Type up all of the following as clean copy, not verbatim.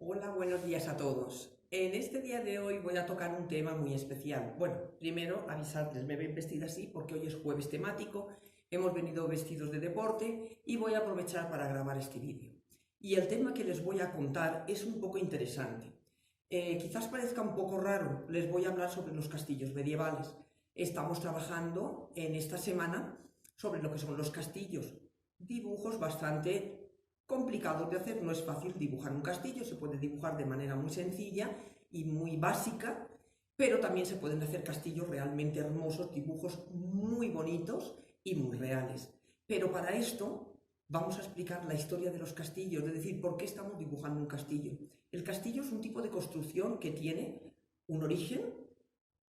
Hola, buenos días a todos. En este día de hoy voy a tocar un tema muy especial. Bueno, primero avisarles, me ven vestida así porque hoy es jueves temático, hemos venido vestidos de deporte y voy a aprovechar para grabar este vídeo. Y el tema que les voy a contar es un poco interesante. Quizás parezca un poco raro, les voy a hablar sobre los castillos medievales. Estamos trabajando en esta semana sobre lo que son los castillos. Dibujos bastante complicados de hacer, no es fácil dibujar un castillo, se puede dibujar de manera muy sencilla y muy básica, pero también se pueden hacer castillos realmente hermosos, dibujos muy bonitos y muy reales. Pero para esto vamos a explicar la historia de los castillos, es decir, por qué estamos dibujando un castillo. El castillo es un tipo de construcción que tiene un origen,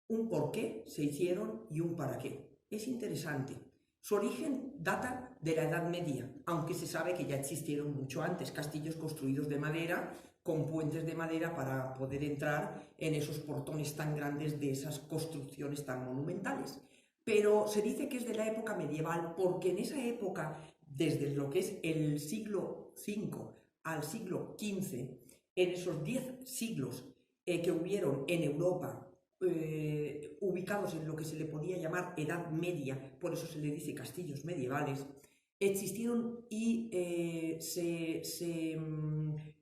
un por qué se hicieron y un para qué. Es interesante. Su origen data de la Edad Media, aunque se sabe que ya existieron mucho antes castillos construidos de madera, con puentes de madera para poder entrar en esos portones tan grandes de esas construcciones tan monumentales. Pero se dice que es de la época medieval porque en esa época, desde lo que es el siglo V al siglo XV, en esos 10 siglos que hubieron en Europa, ubicados en lo que se le podía llamar Edad Media, por eso se le dice castillos medievales, existieron y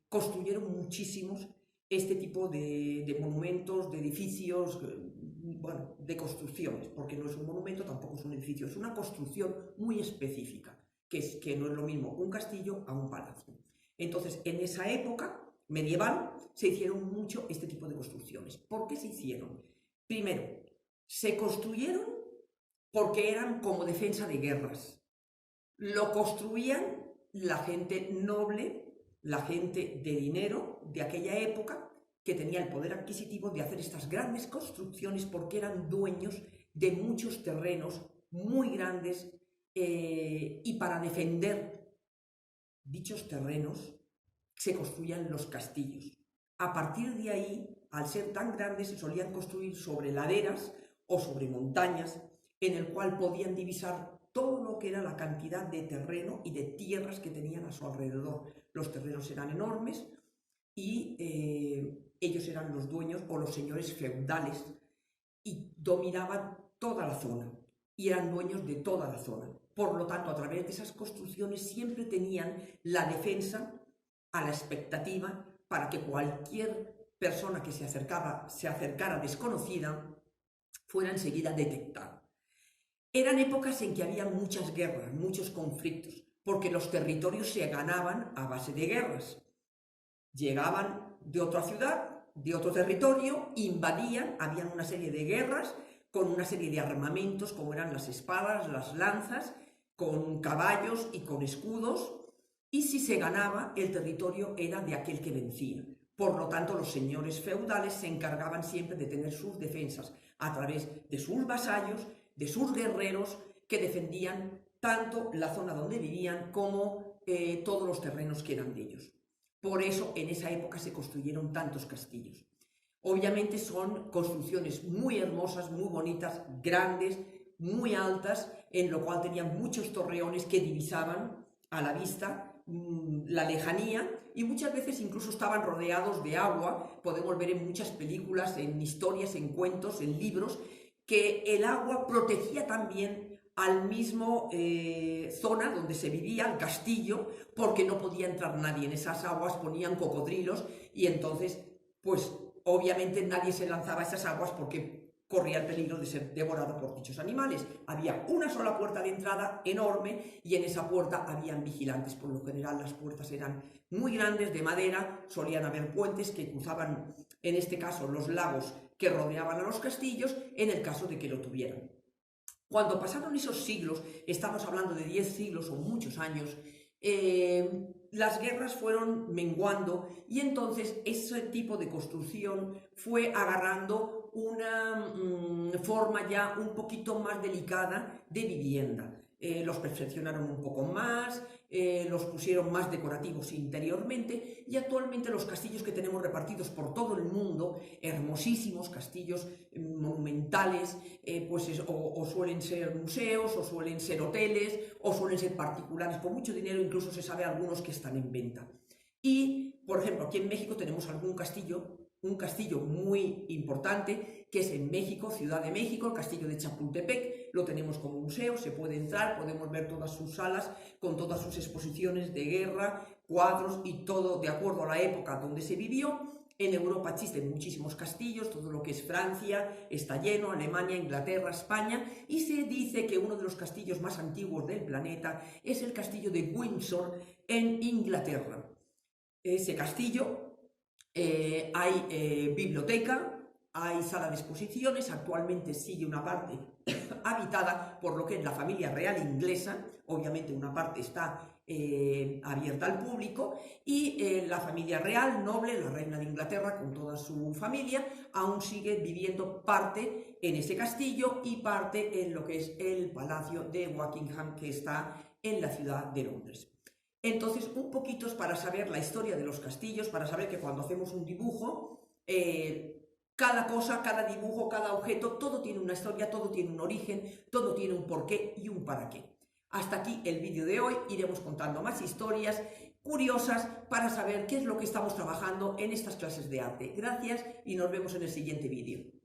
construyeron muchísimos este tipo de monumentos, de edificios, bueno, de construcciones, porque no es un monumento, tampoco es un edificio, es una construcción muy específica, que no es lo mismo un castillo a un palacio. Entonces, en esa época medieval se hicieron mucho este tipo de construcciones. ¿Por qué se hicieron? Primero, se construyeron porque eran como defensa de guerras. Lo construían la gente noble, la gente de dinero de aquella época, que tenía el poder adquisitivo de hacer estas grandes construcciones porque eran dueños de muchos terrenos muy grandes, y para defender dichos terrenos se construían los castillos. A partir de ahí, al ser tan grandes, se solían construir sobre laderas o sobre montañas, en el cual podían divisar todo lo que era la cantidad de terreno y de tierras que tenían a su alrededor. Los terrenos eran enormes y ellos eran los dueños o los señores feudales y dominaban toda la zona y eran dueños de toda la zona. Por lo tanto, a través de esas construcciones siempre tenían la defensa a la expectativa para que cualquier persona que se acercara desconocida fuera enseguida detectada. Eran épocas en que había muchas guerras, muchos conflictos, porque los territorios se ganaban a base de guerras. Llegaban de otra ciudad, de otro territorio, invadían, habían una serie de guerras con una serie de armamentos como eran las espadas, las lanzas, con caballos y con escudos, y si se ganaba, el territorio era de aquel que vencía. Por lo tanto, los señores feudales se encargaban siempre de tener sus defensas a través de sus vasallos, de sus guerreros, que defendían tanto la zona donde vivían como todos los terrenos que eran de ellos. Por eso en esa época se construyeron tantos castillos. Obviamente son construcciones muy hermosas, muy bonitas, grandes, muy altas, en lo cual tenían muchos torreones que divisaban a la vista la lejanía, y muchas veces incluso estaban rodeados de agua. Podemos ver en muchas películas, en historias, en cuentos, en libros, que el agua protegía también al mismo zona donde se vivía, el castillo, porque no podía entrar nadie. En esas aguas ponían cocodrilos y entonces, pues obviamente nadie se lanzaba a esas aguas porque corría el peligro de ser devorado por dichos animales. Había una sola puerta de entrada enorme y en esa puerta habían vigilantes. Por lo general las puertas eran muy grandes, de madera, solían haber puentes que cruzaban, en este caso, los lagos que rodeaban a los castillos, en el caso de que lo tuvieran. Cuando pasaron esos siglos, estamos hablando de 10 siglos o muchos años, las guerras fueron menguando y entonces ese tipo de construcción fue agarrando una forma ya un poquito más delicada de vivienda. Los perfeccionaron un poco más, los pusieron más decorativos interiormente, y actualmente los castillos que tenemos repartidos por todo el mundo, hermosísimos castillos monumentales, pues o suelen ser museos, o suelen ser hoteles, o suelen ser particulares con mucho dinero, incluso se sabe algunos que están en venta. Y Por ejemplo, aquí en México tenemos algún castillo, un castillo muy importante, que es en México, Ciudad de México, el castillo de Chapultepec. Lo tenemos como museo, se puede entrar, podemos ver todas sus salas con todas sus exposiciones de guerra, cuadros y todo de acuerdo a la época donde se vivió. En Europa existen muchísimos castillos, todo lo que es Francia está lleno, Alemania, Inglaterra, España, y se dice que uno de los castillos más antiguos del planeta es el castillo de Windsor en Inglaterra. Ese castillo hay biblioteca, hay sala de exposiciones, actualmente sigue una parte habitada por lo que es la familia real inglesa, obviamente una parte está abierta al público, y la familia real noble, la reina de Inglaterra con toda su familia, aún sigue viviendo parte en ese castillo y parte en lo que es el palacio de Buckingham, que está en la ciudad de Londres. Entonces, un poquito es para saber la historia de los castillos, para saber que cuando hacemos un dibujo, cada cosa, cada dibujo, cada objeto, todo tiene una historia, todo tiene un origen, todo tiene un porqué y un para qué. Hasta aquí el vídeo de hoy, iremos contando más historias curiosas para saber qué es lo que estamos trabajando en estas clases de arte. Gracias y nos vemos en el siguiente vídeo.